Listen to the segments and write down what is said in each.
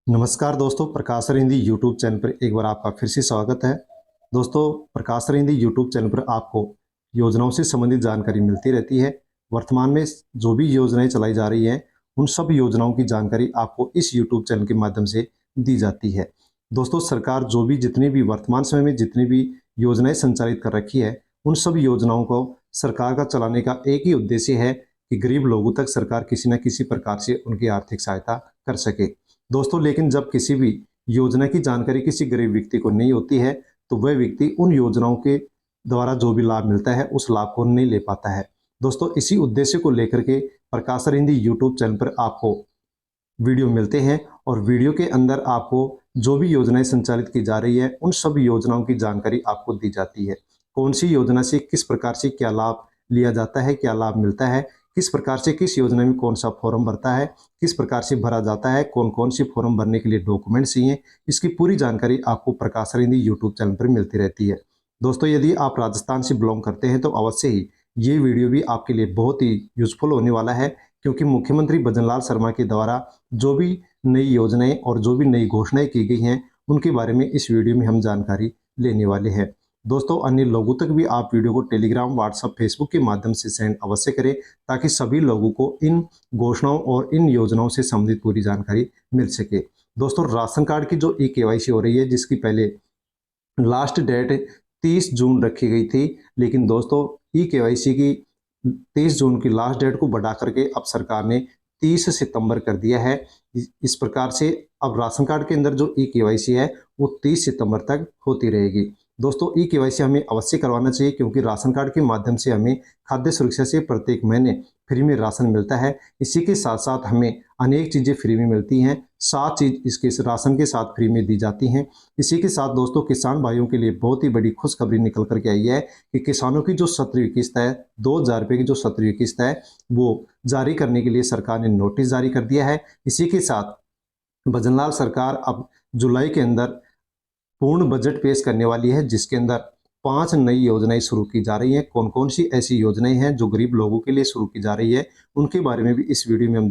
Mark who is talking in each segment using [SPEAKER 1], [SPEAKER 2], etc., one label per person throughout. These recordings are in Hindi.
[SPEAKER 1] नमस्कार दोस्तों, प्रकाश हिंदी यूट्यूब चैनल पर एक बार आपका फिर से स्वागत है। दोस्तों, प्रकाश हिंदी यूट्यूब चैनल पर आपको योजनाओं से संबंधित जानकारी मिलती रहती है। वर्तमान में जो भी योजनाएं चलाई जा रही हैं, उन सब योजनाओं की जानकारी आपको इस यूट्यूब चैनल के माध्यम से दी जाती है। दोस्तों, सरकार जो भी जितनी भी वर्तमान समय में जितनी भी योजनाएं संचालित कर रखी है, उन सब योजनाओं को सरकार का चलाने का एक ही उद्देश्य है कि गरीब लोगों तक सरकार किसी न किसी प्रकार से उनकी आर्थिक सहायता कर सके। दोस्तों, लेकिन जब किसी भी योजना की जानकारी किसी गरीब व्यक्ति को नहीं होती है, तो वह व्यक्ति उन योजनाओं के द्वारा जो भी लाभ मिलता है, उस लाभ को नहीं ले पाता है। दोस्तों, इसी उद्देश्य को लेकर के प्रकाश हिंदी यूट्यूब चैनल पर आपको वीडियो मिलते हैं और वीडियो के अंदर आपको जो भी योजनाएं संचालित की जा रही है, उन सभी योजनाओं की जानकारी आपको दी जाती है। कौन सी योजना से किस प्रकार से क्या लाभ लिया जाता है, क्या लाभ मिलता है, किस प्रकार से किस योजना में कौन सा फॉर्म भरता है, किस प्रकार से भरा जाता है, कौन कौन सी फॉर्म भरने के लिए डॉक्यूमेंट्स चाहिए, इसकी पूरी जानकारी आपको प्रकाश हिंदी यूट्यूब चैनल पर मिलती रहती है। दोस्तों, यदि आप राजस्थान से बिलोंग करते हैं तो अवश्य ही ये वीडियो भी आपके लिए बहुत ही यूजफुल होने वाला है, क्योंकि मुख्यमंत्री भजनलाल शर्मा के द्वारा जो भी नई योजनाएं और जो भी नई घोषणाएं की गई हैं, उनके बारे में इस वीडियो में हम जानकारी लेने वाले हैं। दोस्तों, अन्य लोगों तक भी आप वीडियो को टेलीग्राम, व्हाट्सएप, फेसबुक के माध्यम से सेंड अवश्य करें, ताकि सभी लोगों को इन घोषणाओं और इन योजनाओं से संबंधित पूरी जानकारी मिल सके। दोस्तों, राशन कार्ड की जो ई-केवाईसी हो रही है, जिसकी पहले लास्ट डेट 30 जून रखी गई थी, लेकिन दोस्तों ई-केवाईसी की 30 जून की लास्ट डेट को बढ़ा करके अब सरकार ने 30 सितंबर कर दिया है। इस प्रकार से अब राशन कार्ड के अंदर जो ई-केवाईसी है, वो 30 सितंबर तक होती रहेगी। दोस्तों, ई-केवाईसी हमें अवश्य करवाना चाहिए, क्योंकि राशन कार्ड के माध्यम से हमें खाद्य सुरक्षा से प्रत्येक महीने फ्री में राशन मिलता है। इसी के साथ साथ हमें अनेक चीज़ें फ्री में मिलती हैं, 7 चीज़ इसके राशन के साथ फ्री में दी जाती हैं। इसी के साथ दोस्तों, किसान भाइयों के लिए बहुत ही बड़ी खुशखबरी निकल कर के आई है कि किसानों की जो 17वीं किस्त है, 2000 रुपये की जो 17वीं किस्त है, वो जारी करने के लिए सरकार ने नोटिस जारी कर दिया है। इसी के साथ भजनलाल सरकार अब जुलाई के अंदर पूर्ण बजट पेश करने वाली है, जिसके अंदर 5 नई योजनाएं शुरू की जा रही हैं। कौन कौन सी ऐसी योजनाएं हैं जो गरीब लोगों के लिए शुरू की जा रही है, उनके बारे में भी इस वीडियो में हम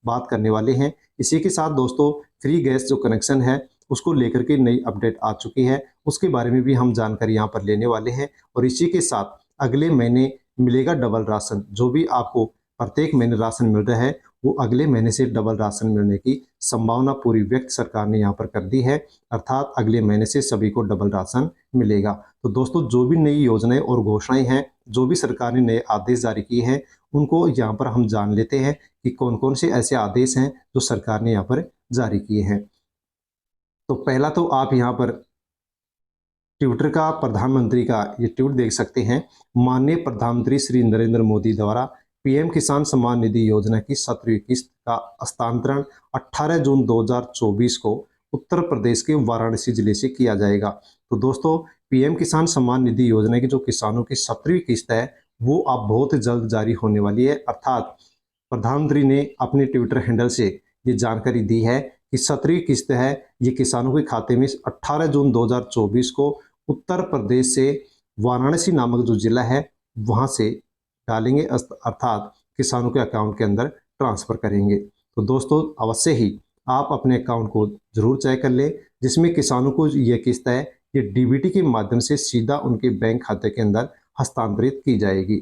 [SPEAKER 1] बात करने वाले हैं। इसी के साथ दोस्तों, फ्री गैस जो कनेक्शन है, उसको लेकर के नई अपडेट आ चुकी है, उसके बारे में भी हम जानकारी यहाँ पर लेने वाले हैं। और इसी के साथ अगले महीने मिलेगा डबल राशन। जो भी आपको प्रत्येक महीने राशन मिल रहा है, वो अगले महीने से डबल राशन मिलने की संभावना पूरी व्यक्त सरकार ने यहाँ पर कर दी है। अर्थात अगले महीने से सभी को डबल राशन मिलेगा। तो दोस्तों, जो भी नई योजनाएं और घोषणाएं हैं, जो भी सरकार ने नए आदेश जारी किए हैं, उनको यहाँ पर हम जान लेते हैं कि कौन कौन से ऐसे आदेश हैं जो सरकार ने यहाँ पर जारी किए हैं। तो पहला तो आप यहाँ पर ट्विटर का, प्रधानमंत्री का ये ट्वीट देख सकते हैं। माननीय प्रधानमंत्री श्री नरेंद्र मोदी द्वारा पीएम किसान सम्मान निधि योजना की 17वीं किस्त का हस्तांतरण 18 जून 2024 को उत्तर प्रदेश के वाराणसी जिले से किया जाएगा। तो दोस्तों, पीएम किसान सम्मान निधि योजना की जो किसानों की 17वीं किस्त है, वो अब बहुत जल्द जारी होने वाली है। अर्थात प्रधानमंत्री ने अपने ट्विटर हैंडल से ये जानकारी दी है कि 17वीं किस्त है, ये किसानों के खाते में 18 जून 2024 को उत्तर प्रदेश से वाराणसी नामक जो जिला है, वहाँ से डालेंगे, अर्थात किसानों के अकाउंट के अंदर ट्रांसफ़र करेंगे। तो दोस्तों, अवश्य ही आप अपने अकाउंट को ज़रूर चेक कर लें, जिसमें किसानों को ये किस्त है, ये डीबीटी के माध्यम से सीधा उनके बैंक खाते के अंदर हस्तांतरित की जाएगी।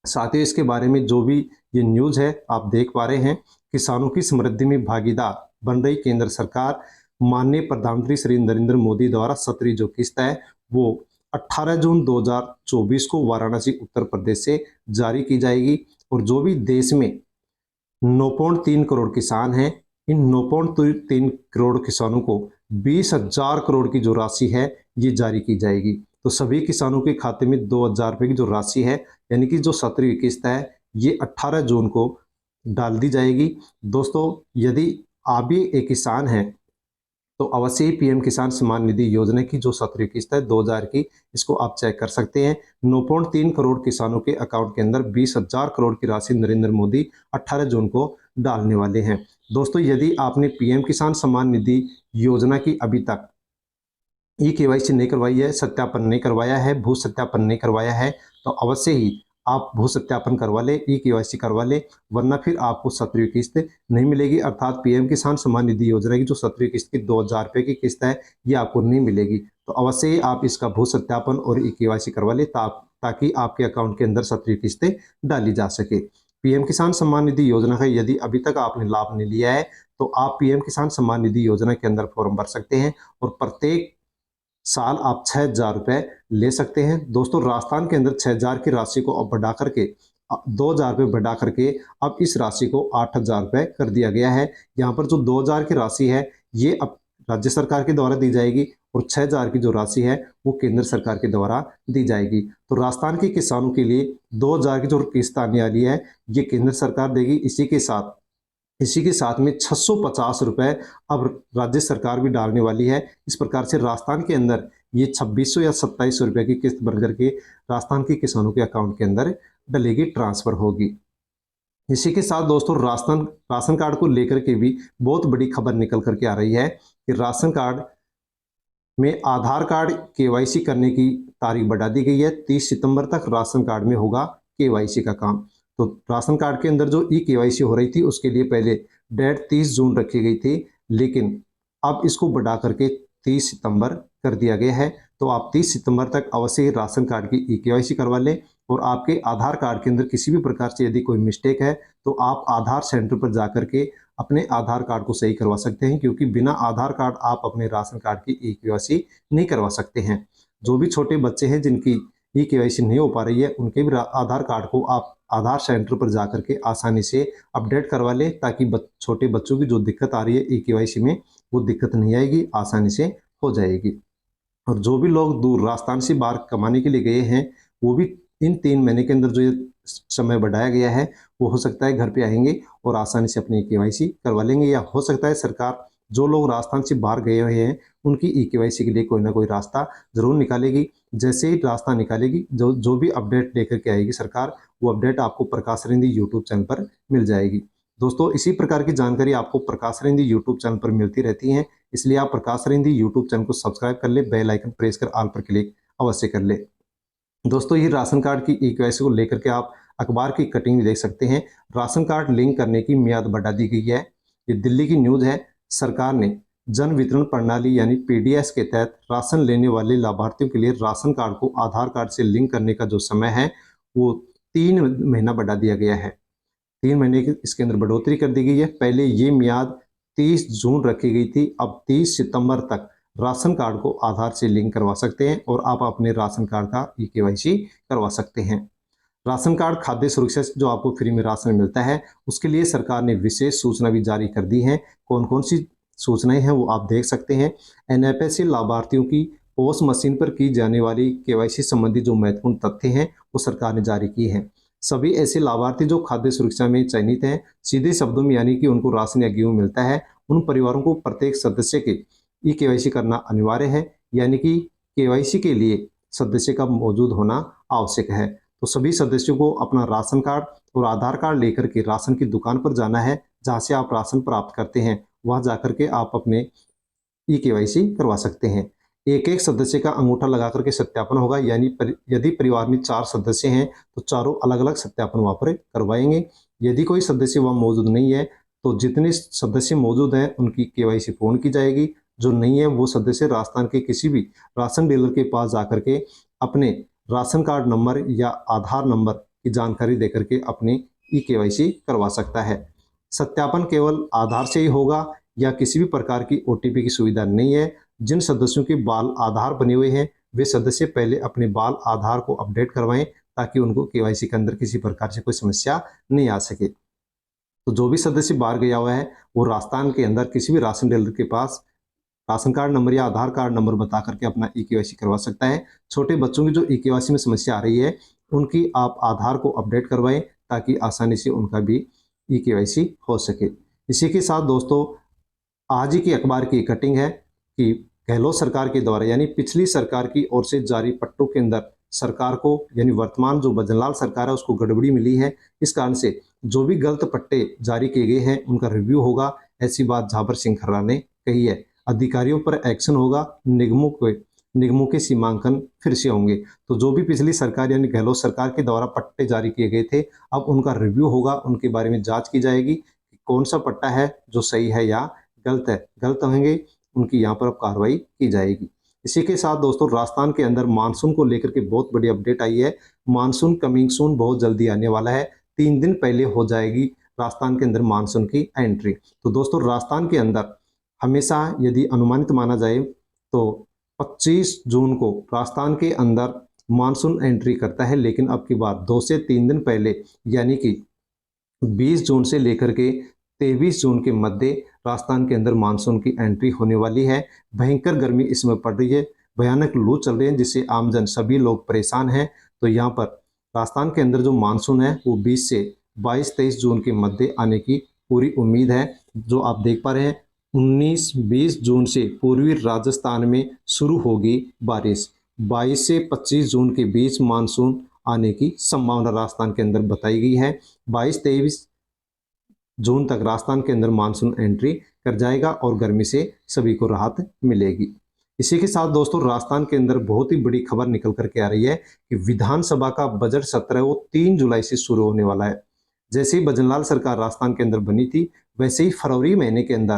[SPEAKER 1] साथ ही इसके बारे में जो भी ये न्यूज़ है आप देख पा रहे हैं, किसानों की समृद्धि में भागीदार बन रही केंद्र सरकार। माननीय प्रधानमंत्री श्री नरेंद्र मोदी द्वारा 17वीं जो किस्त है, वो 18 जून 2024 को वाराणसी उत्तर प्रदेश से जारी की जाएगी। और जो भी देश में 9.3 करोड़ किसान हैं, इन 9.3 करोड़ किसानों को 20,000 करोड़ की जो राशि है, ये जारी की जाएगी। तो सभी किसानों के खाते में 2,000 रुपये की जो राशि है, यानी कि जो 17वीं किस्त है, ये 18 जून को डाल दी जाएगी। दोस्तों, यदि आप भी एक किसान हैं, तो अवश्य ही पीएम किसान सम्मान निधि योजना की जो 17वीं किस्त है 2000 की, इसको आप चेक कर सकते हैं। 9.3 करोड़ किसानों के अकाउंट के अंदर 20,000 करोड़ की राशि नरेंद्र मोदी 18 जून को डालने वाले हैं। दोस्तों, यदि आपने पीएम किसान सम्मान निधि योजना की अभी तक ई-केवाईसी नहीं करवाई है, सत्यापन नहीं करवाया है, भू सत्यापन नहीं करवाया है, तो अवश्य ही आप भू सत्यापन करवा ले, ई-केवाईसी करवा ले, वरना फिर आपको 17वीं किस्त नहीं मिलेगी। अर्थात पीएम किसान सम्मान निधि योजना की जो 17वीं किस्त की 2,000 रुपये की किस्त है, ये आपको नहीं मिलेगी। तो अवश्य ही आप इसका भू सत्यापन और ई-केवाईसी करवा ले ताकि आपके अकाउंट के अंदर 17वीं किस्तें डाली जा सके। पीएम किसान सम्मान निधि योजना का यदि अभी तक आपने लाभ नहीं लिया है, तो आप पीएम किसान सम्मान निधि योजना के अंदर फॉर्म भर सकते हैं और प्रत्येक साल आप 6,000 रुपये ले सकते हैं। दोस्तों, राजस्थान के अंदर 6,000 की राशि को अब बढ़ा करके 2,000 रुपये बढ़ा करके अब इस राशि को 8,000 रुपये कर दिया गया है। यहाँ पर जो 2,000 की राशि है, ये अब राज्य सरकार के द्वारा दी जाएगी और 6,000 की जो राशि है वो केंद्र सरकार के द्वारा दी जाएगी। तो राजस्थान के किसानों के लिए 2,000 की जो किस्त आने वाली है, ये केंद्र सरकार देगी। इसी के साथ में 650 रुपये अब राज्य सरकार भी डालने वाली है। इस प्रकार से राजस्थान के अंदर ये 2,600 या 2,700 रुपये की किस्त बन करके राजस्थान के किसानों के अकाउंट के अंदर डलेगी, ट्रांसफर होगी। इसी के साथ दोस्तों, राशन कार्ड को लेकर के भी बहुत बड़ी खबर निकल करके आ रही है कि राशन कार्ड में आधार कार्ड केवाईसी करने की तारीख बढ़ा दी गई है। 30 सितंबर तक राशन कार्ड में होगा केवाईसी का काम। तो राशन कार्ड के अंदर जो ई-केवाईसी हो रही थी, उसके लिए पहले डेट 30 जून रखी गई थी, लेकिन अब इसको बढ़ा करके 30 सितंबर कर दिया गया है। तो आप 30 सितंबर तक अवश्य ही राशन कार्ड की ई-केवाईसी करवा लें। और आपके आधार कार्ड के अंदर किसी भी प्रकार से यदि कोई मिस्टेक है, तो आप आधार सेंटर पर जाकर के अपने आधार कार्ड को सही करवा सकते हैं, क्योंकि बिना आधार कार्ड आप अपने राशन कार्ड की ई-केवाईसी नहीं करवा सकते हैं। जो भी छोटे बच्चे हैं जिनकी ई-केवाईसी नहीं हो पा रही है, उनके भी आधार कार्ड को आप आधार सेंटर पर जाकर के आसानी से अपडेट करवा लें, ताकि छोटे बच्चों की जो दिक्कत आ रही है ई-केवाईसी में, वो दिक्कत नहीं आएगी, आसानी से हो जाएगी। और जो भी लोग दूर राजस्थान से बाहर कमाने के लिए गए हैं, वो भी इन 3 महीने के अंदर जो ये समय बढ़ाया गया है, वो हो सकता है घर पे आएंगे और आसानी से अपनी ई-केवाईसी करवा लेंगे। या हो सकता है सरकार जो लोग राजस्थान से बाहर गए हुए हैं, उनकी ई-केवाईसी के लिए कोई ना कोई रास्ता जरूर निकालेगी। जैसे ही रास्ता निकालेगी, जो भी अपडेट लेकर के आएगी सरकार, वो अपडेट आपको प्रकाश रिंदी यूट्यूब चैनल पर मिल जाएगी। दोस्तों, इसी प्रकार की जानकारी आपको प्रकाश रिंदी यूट्यूब चैनल पर मिलती रहती है, इसलिए आप प्रकाश रिंदी यूट्यूब चैनल को सब्सक्राइब कर ले, बेल आइकन प्रेस कर ऑल पर क्लिक अवश्य कर ले। दोस्तों, ये राशन कार्ड की ई-केवाईसी को लेकर के आप अखबार की कटिंग भी देख सकते हैं। राशन कार्ड लिंक करने की मियाद बढ़ा दी गई है। ये दिल्ली की न्यूज़ है। सरकार ने जन वितरण प्रणाली यानी पीडीएस के तहत राशन लेने वाले लाभार्थियों के लिए राशन कार्ड को आधार कार्ड से लिंक करने का जो समय है, वो 3 महीना बढ़ा दिया गया है। 3 महीने की इसके अंदर बढ़ोतरी कर दी गई है। पहले ये मियाद 30 जून रखी गई थी, अब 30 सितंबर तक राशन कार्ड को आधार से लिंक करवा सकते हैं और आप अपने राशन कार्ड का ई-केवाईसी करवा सकते हैं। राशन कार्ड खाद्य सुरक्षा से जो आपको फ्री में राशन मिलता है, उसके लिए सरकार ने विशेष सूचना भी जारी कर दी है। कौन कौन सी सूचनाएं हैं वो आप देख सकते हैं। एनएफएससी लाभार्थियों की पोस मशीन पर की जाने वाली केवाईसी संबंधी जो महत्वपूर्ण तथ्य हैं, वो सरकार ने जारी की हैं। सभी ऐसे लाभार्थी जो खाद्य सुरक्षा में चयनित हैं, सीधे शब्दों में यानी कि उनको राशन या गेहूं मिलता है, उन परिवारों को प्रत्येक सदस्य के ई-केवाईसी करना अनिवार्य है, यानी कि केवाईसी के लिए सदस्य का मौजूद होना आवश्यक है। तो सभी सदस्यों को अपना राशन कार्ड और आधार कार्ड लेकर के राशन की दुकान पर जाना है, जहां से आप राशन प्राप्त करते हैं, वहां जाकर के आप अपने ई-केवाईसी करवा सकते हैं। एक एक सदस्य का अंगूठा लगा करके सत्यापन होगा, यानी यदि परिवार में 4 सदस्य हैं, तो चारों अलग अलग सत्यापन वहाँ पर करवाएंगे। यदि कोई सदस्य वहाँ मौजूद नहीं है, तो जितने सदस्य मौजूद हैं उनकी केवाईसी पूर्ण की जाएगी। जो नहीं है, वो सदस्य राजस्थान के किसी भी राशन डीलर के पास जाकर के अपने राशन कार्ड नंबर या आधार नंबर की जानकारी देकर के अपनी ई-केवाईसी करवा सकता है। सत्यापन केवल आधार से ही होगा या किसी भी प्रकार की ओटीपी की सुविधा नहीं है। जिन सदस्यों के बाल आधार बने हुए हैं, वे सदस्य पहले अपने बाल आधार को अपडेट करवाएं, ताकि उनको केवाईसी के अंदर किसी प्रकार से कोई समस्या नहीं आ सके। तो जो भी सदस्य बाहर गया हुआ है, वो राजस्थान के अंदर किसी भी राशन डीलर के पास राशन कार्ड नंबर या आधार कार्ड नंबर बता करके अपना ई-केवाईसी करवा सकता है। छोटे बच्चों की जो ई-केवाईसी में समस्या आ रही है, उनकी आप आधार को अपडेट करवाएं, ताकि आसानी से उनका भी ई-केवाईसी हो सके। इसी के साथ दोस्तों, आज ही की अखबार की कटिंग है कि गहलोत सरकार के द्वारा यानी पिछली सरकार की ओर से जारी पट्टों के अंदर सरकार को यानी वर्तमान जो भजनलाल सरकार है उसको गड़बड़ी मिली है। इस कारण से जो भी गलत पट्टे जारी किए गए हैं उनका रिव्यू होगा, ऐसी बात झाबर सिंह खर्रा ने कही है। अधिकारियों पर एक्शन होगा, निगमों को निगमों के सीमांकन फिर से होंगे। तो जो भी पिछली सरकार यानी गहलोत सरकार के द्वारा पट्टे जारी किए गए थे, अब उनका रिव्यू होगा, उनके बारे में जांच की जाएगी कि कौन सा पट्टा है जो सही है या गलत है। गलत होंगे उनकी यहाँ पर अब कार्रवाई की जाएगी। इसी के साथ दोस्तों राजस्थान के अंदर मानसून को लेकर के बहुत बड़ी अपडेट आई है। मानसून कमिंग सून बहुत जल्दी आने वाला है। 3 दिन पहले हो जाएगी राजस्थान के अंदर मानसून की एंट्री। तो दोस्तों राजस्थान के अंदर हमेशा यदि अनुमानित माना जाए तो 25 जून को राजस्थान के अंदर मानसून एंट्री करता है, लेकिन अब की बार 2 से 3 दिन पहले यानी कि 20 जून से लेकर के 23 जून के मध्य राजस्थान के अंदर मानसून की एंट्री होने वाली है। भयंकर गर्मी इसमें पड़ रही है, भयानक लू चल रही है, जिससे आमजन सभी लोग परेशान हैं। तो यहाँ पर राजस्थान के अंदर जो मानसून है वो 20 से 22-23 जून के मध्य आने की पूरी उम्मीद है। जो आप देख पा रहे हैं 19-20 जून से पूर्वी राजस्थान में शुरू होगी बारिश। 22 से 25 जून के बीच मानसून आने की संभावना राजस्थान के अंदर बताई गई है। 22-23 जून तक राजस्थान के अंदर मानसून एंट्री कर जाएगा और गर्मी से सभी को राहत मिलेगी। इसी के साथ दोस्तों राजस्थान के अंदर बहुत ही बड़ी खबर निकल करके आ रही है कि विधानसभा का बजट सत्र है वो 3 जुलाई से शुरू होने वाला है। जैसे ही भजनलाल सरकार राजस्थान के अंदर बनी थी, वैसे ही फरवरी महीने के अंदर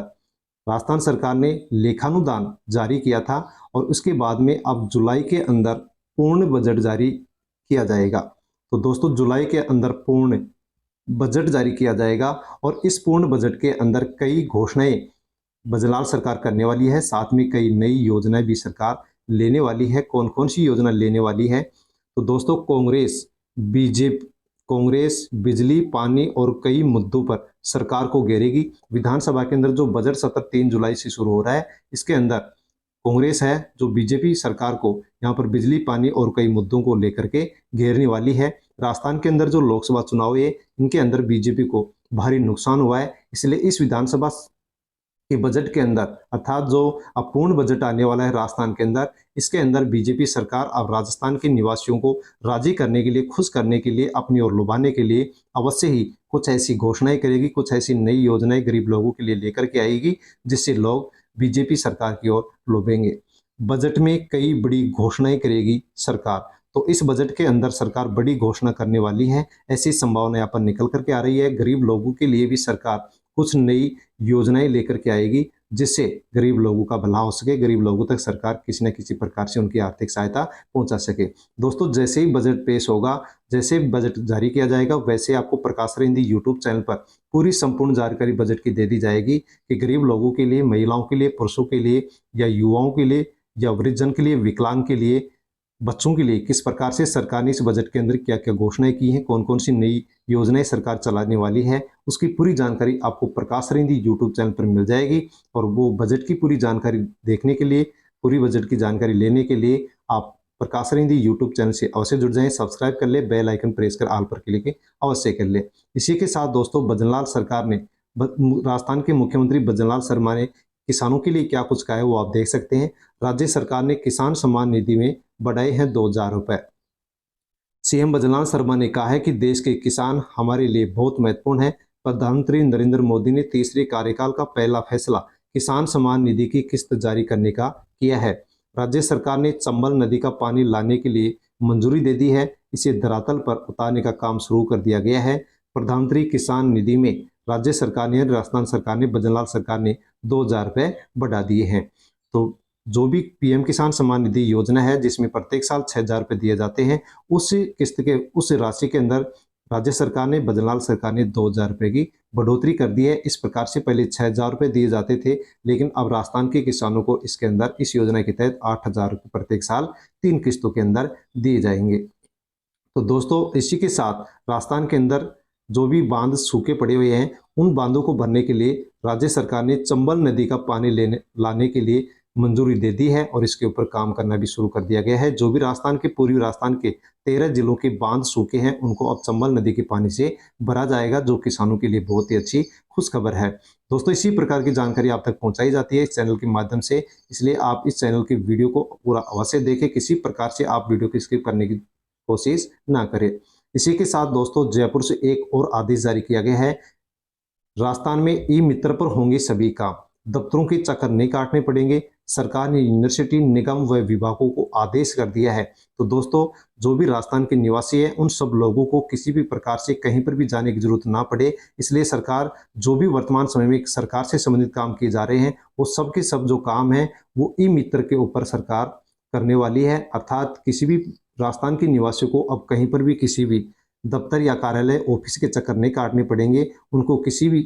[SPEAKER 1] राजस्थान सरकार ने लेखानुदान जारी किया था और उसके बाद में अब जुलाई के अंदर पूर्ण बजट जारी किया जाएगा। तो दोस्तों जुलाई के अंदर पूर्ण बजट जारी किया जाएगा और इस पूर्ण बजट के अंदर कई घोषणाएं भजनलाल सरकार करने वाली है, साथ में कई नई योजनाएं भी सरकार लेने वाली है। कौन कौन सी योजना लेने वाली है? तो दोस्तों कांग्रेस, बीजेपी, कांग्रेस बिजली, पानी और कई मुद्दों पर सरकार को घेरेगी। विधानसभा के अंदर जो बजट सत्र 3 जुलाई से शुरू हो रहा है, इसके अंदर कांग्रेस है जो बीजेपी सरकार को यहाँ पर बिजली, पानी और कई मुद्दों को लेकर के घेरने वाली है। राजस्थान के अंदर जो लोकसभा चुनाव है इनके अंदर बीजेपी को भारी नुकसान हुआ है, इसलिए इस विधानसभा के बजट के अंदर अर्थात जो अपूर्ण बजट आने वाला है राजस्थान के अंदर, इसके अंदर बीजेपी सरकार अब राजस्थान के निवासियों को राजी करने के लिए, खुश करने के लिए, अपनी ओर लुभाने के लिए अवश्य ही कुछ ऐसी घोषणाएं करेगी, कुछ ऐसी नई योजनाएं गरीब लोगों के लिए लेकर के आएगी, जिससे लोग बीजेपी सरकार की ओर लुभेंगे। बजट में कई बड़ी घोषणाएं करेगी सरकार, तो इस बजट के अंदर सरकार बड़ी घोषणा करने वाली है, ऐसी संभावना यहाँ पर निकल करके आ रही है। गरीब लोगों के लिए भी सरकार कुछ नई योजनाएं लेकर के आएगी, जिससे गरीब लोगों का भला हो सके, गरीब लोगों तक सरकार किसी न किसी प्रकार से उनकी आर्थिक सहायता पहुंचा सके। दोस्तों जैसे ही बजट पेश होगा, जैसे बजट जारी किया जाएगा, वैसे आपको प्रकाश हिंदी यूट्यूब चैनल पर पूरी संपूर्ण जानकारी बजट की दे दी जाएगी कि गरीब लोगों के लिए, महिलाओं के लिए, पुरुषों के लिए या युवाओं के लिए या वृद्धजन के लिए, विकलांग के लिए, बच्चों के लिए किस प्रकार से सरकार ने इस बजट के अंदर क्या क्या घोषणाएं की हैं, कौन कौन सी नई योजनाएं सरकार चलाने वाली है, उसकी पूरी जानकारी आपको प्रकाश हिंदी यूट्यूब चैनल पर मिल जाएगी। और वो बजट की पूरी जानकारी देखने के लिए, पूरी बजट की जानकारी लेने के लिए आप प्रकाश हिंदी यूट्यूब चैनल से अवश्य जुड़ जाएं, सब्सक्राइब कर ले, बेल आइकन प्रेस कर ऑल पर क्लिक अवश्य कर ले। इसी के साथ दोस्तों भजनलाल सरकार ने, राजस्थान के मुख्यमंत्री भजनलाल शर्मा ने किसानों के लिए क्या कुछ कहा है वो आप देख सकते हैं। राज्य सरकार ने किसान सम्मान निधि में बढ़ाए हैं 2,000 रुपए। सीएम भजनलाल शर्मा ने कहा है कि देश के किसान हमारे लिए बहुत महत्वपूर्ण है। प्रधानमंत्री नरेंद्र मोदी ने तीसरे कार्यकाल का पहला फैसला किसान सम्मान निधि की किस्त जारी करने का किया है। राज्य सरकार ने चंबल नदी का पानी लाने के लिए मंजूरी दे दी है, इसे धरातल पर उतारने का काम शुरू कर दिया गया है। प्रधानमंत्री किसान निधि में राज्य सरकार ने, राजस्थान सरकार ने, भजनलाल सरकार ने 2,000 रुपये बढ़ा दिए हैं। तो जो भी पीएम किसान सम्मान निधि योजना है, जिसमें प्रत्येक साल 6,000 रुपये दिए जाते हैं, उस किस्त के, उस राशि के अंदर राज्य सरकार ने, भजनलाल सरकार ने 2,000 रुपये की बढ़ोतरी कर दी है। इस प्रकार से पहले 6,000 रुपये दिए जाते थे, लेकिन अब राजस्थान के किसानों को इसके अंदर, इस योजना के तहत 8,000 रुपये प्रत्येक साल 3 किस्तों के अंदर दिए जाएंगे। तो दोस्तों इसी के साथ राजस्थान के अंदर जो भी बांध सूखे पड़े हुए हैं, उन बांधों को भरने के लिए राज्य सरकार ने चंबल नदी का पानी लाने के लिए मंजूरी दे दी है और इसके ऊपर काम करना भी शुरू कर दिया गया है। जो भी राजस्थान के, पूर्वी राजस्थान के 13 जिलों के बांध सूखे हैं, उनको अब चंबल नदी के पानी से भरा जाएगा, जो किसानों के लिए बहुत ही अच्छी खुशखबर है। दोस्तों इसी प्रकार की जानकारी आप तक पहुंचाई जाती है इस चैनल के माध्यम से, इसलिए आप इस चैनल की वीडियो को पूरा अवश्य देखें, किसी प्रकार से आप वीडियो को स्किप करने की कोशिश ना करें। इसी के साथ दोस्तों जयपुर से एक और आदेश जारी किया गया है। राजस्थान में ई मित्र पर होंगे सभी काम, दफ्तरों के चक्कर नहीं काटने पड़ेंगे, सरकार ने यूनिवर्सिटी निगम व विभागों को आदेश कर दिया है। तो दोस्तों, जो भी राजस्थान के निवासी हैं उन सब लोगों को किसी भी प्रकार से कहीं पर भी जाने की जरूरत ना पड़े, इसलिए सरकार जो भी वर्तमान समय में सरकार से संबंधित काम किए जा रहे हैं वो सब के सब जो काम है वो ई मित्र के ऊपर सरकार करने वाली है। अर्थात किसी भी राजस्थान के निवासियों को अब कहीं पर भी किसी भी दफ्तर या कार्यालय ऑफिस के चक्कर नहीं काटने पड़ेंगे, उनको किसी भी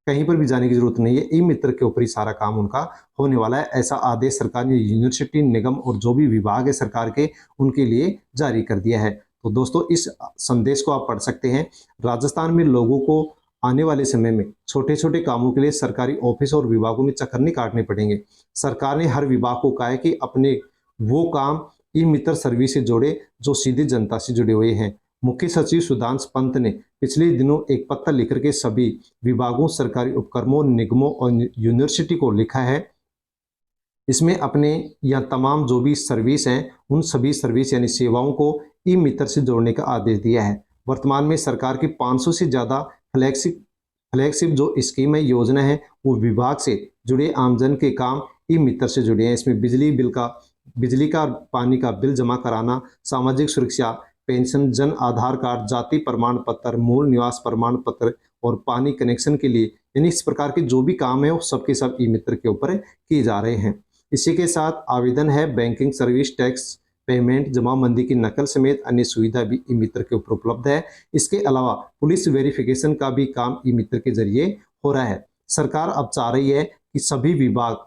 [SPEAKER 1] कहीं पर भी जाने की जरूरत नहीं है, ई मित्र के ऊपर ही सारा काम उनका होने वाला है। ऐसा आदेश सरकार ने यूनिवर्सिटी निगम और जो भी विभाग है सरकार के उनके लिए जारी कर दिया है। तो दोस्तों, इस संदेश को आप पढ़ सकते हैं। राजस्थान में लोगों को आने वाले समय में छोटे छोटे कामों के लिए सरकारी ऑफिस और विभागों में चक्कर नहीं काटने पड़ेंगे। सरकार ने हर विभाग को कहा है कि अपने वो काम ई मित्र सर्विस से जोड़े जो सीधे जनता से जुड़े हुए हैं। मुख्य सचिव सुधांशु पंत ने पिछले दिनों एक पत्र लिखकर के सभी विभागों, सरकारी उपक्रमों, निगमों और यूनिवर्सिटी को लिखा है। इसमें अपने या तमाम जो भी सर्विस हैं उन सभी सर्विस यानी सेवाओं को ई मित्र से जोड़ने का आदेश दिया है। वर्तमान में सरकार की 500 से ज़्यादा फ्लैगशिप जो स्कीम है, योजना है, वो विभाग से जुड़े आमजन के काम ई मित्र से जुड़े हैं। इसमें बिजली का पानी का बिल जमा कराना, सामाजिक सुरक्षा पेंशन, जन आधार कार्ड, जाति प्रमाण पत्र, मूल निवास प्रमाण पत्र और पानी कनेक्शन के लिए यानी इस प्रकार के जो भी काम है वो सबके सब ई मित्र के ऊपर किए जा रहे हैं। इसी के साथ आवेदन है बैंकिंग सर्विस, टैक्स पेमेंट, जमाबंदी की नकल समेत अन्य सुविधा भी ई मित्र के ऊपर उपलब्ध है। इसके अलावा पुलिस वेरिफिकेशन का भी काम ई मित्र के जरिए हो रहा है। सरकार अब चाह रही है कि सभी विभाग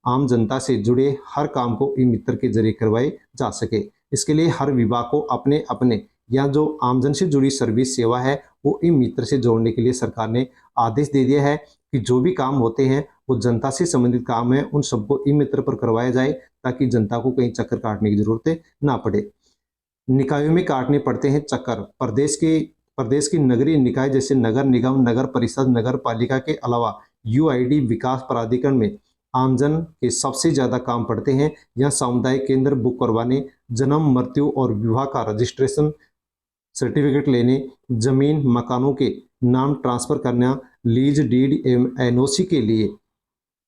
[SPEAKER 1] आम जनता से जुड़े हर काम को ई मित्र के जरिए करवाए जा सके। इसके लिए हर विभाग को अपने अपने या जो आमजन से जुड़ी सर्विस सेवा है वो ई मित्र से जोड़ने के लिए सरकार ने आदेश दे दिया है कि जो भी काम होते हैं वो जनता से संबंधित काम है उन सबको ई मित्र पर करवाया जाए, ताकि जनता को कहीं चक्कर काटने की जरूरत ना पड़े। निकायों में काटने पड़ते हैं चक्कर। प्रदेश की नगरीय निकाय जैसे नगर निगम, नगर परिषद, नगर पालिका के अलावा यूआईडी विकास प्राधिकरण में आमजन के सबसे ज्यादा काम पड़ते हैं। यहाँ सामुदायिक केंद्र बुक करवाने, जन्म, मृत्यु और विवाह का रजिस्ट्रेशन सर्टिफिकेट लेने, जमीन मकानों के नाम ट्रांसफर करना, लीज डीड एवं एनओसी के लिए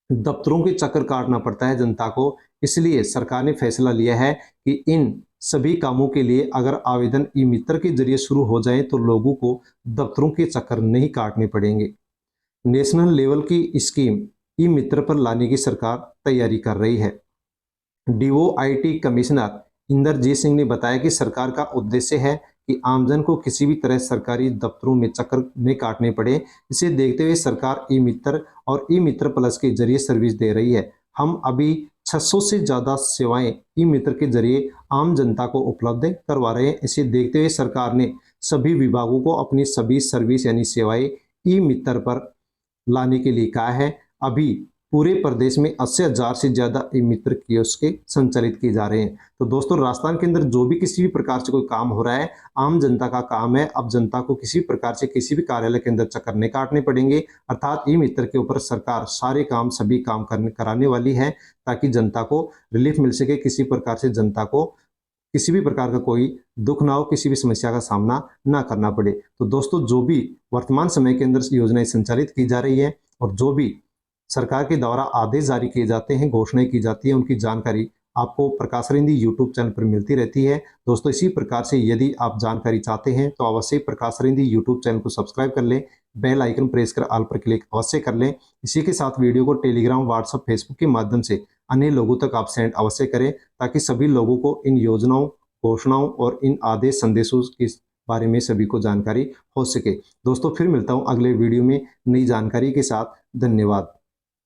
[SPEAKER 1] दफ्तरों के चक्कर काटना पड़ता है जनता को। इसलिए सरकार ने फैसला लिया है कि इन सभी कामों के लिए अगर आवेदन ई मित्र के जरिए शुरू हो जाए तो लोगों को दफ्तरों के चक्कर नहीं काटने पड़ेंगे। नेशनल लेवल की स्कीम ई मित्र पर लाने की सरकार तैयारी कर रही है। डीओआईटी कमिश्नर इंद्रजीत सिंह ने बताया कि सरकार का उद्देश्य है कि आमजन को किसी भी तरह सरकारी दफ्तरों में चक्कर नहीं काटने पड़े। इसे देखते हुए सरकार ई मित्र और ई मित्र प्लस के जरिए सर्विस दे रही है। हम अभी 600 से ज़्यादा सेवाएं ई मित्र के जरिए आम जनता को उपलब्ध करवा रहे हैं। इसे देखते हुए सरकार ने सभी विभागों को अपनी सभी सर्विस यानी सेवाएं ई मित्र पर लाने के लिए कहा है। अभी पूरे प्रदेश में 80,000 से ज़्यादा ई मित्र कियोस्क संचालित किए जा रहे हैं। तो दोस्तों, राजस्थान के अंदर जो भी किसी भी प्रकार से कोई काम हो रहा है आम जनता का काम है। अब जनता को किसी प्रकार से किसी भी कार्यालय के अंदर चक्कर नहीं काटने पड़ेंगे। अर्थात ई मित्र के ऊपर सरकार सारे काम सभी काम कराने वाली है, ताकि जनता को रिलीफ मिल सके, किसी प्रकार से जनता को किसी भी प्रकार का कोई दुख ना हो, किसी भी समस्या का सामना ना करना पड़े। तो दोस्तों, जो भी वर्तमान समय के अंदर योजनाएं संचालित की जा रही है और जो भी सरकार के द्वारा आदेश जारी किए जाते हैं, घोषणाएं की जाती है, उनकी जानकारी आपको प्रकाश रिंदी यूट्यूब चैनल पर मिलती रहती है। दोस्तों, इसी प्रकार से यदि आप जानकारी चाहते हैं तो अवश्य प्रकाश रिंदी यूट्यूब चैनल को सब्सक्राइब कर लें, बेल आइकन प्रेस कर ऑल पर क्लिक अवश्य कर लें। इसी के साथ वीडियो को टेलीग्राम, व्हाट्सएप, फेसबुक के माध्यम से अन्य लोगों तक आप सेंड अवश्य करें, ताकि सभी लोगों को इन योजनाओं, घोषणाओं और इन आदेश संदेशों के बारे में सभी को जानकारी हो सके। दोस्तों, फिर मिलता हूँ अगले वीडियो में नई जानकारी के साथ। धन्यवाद।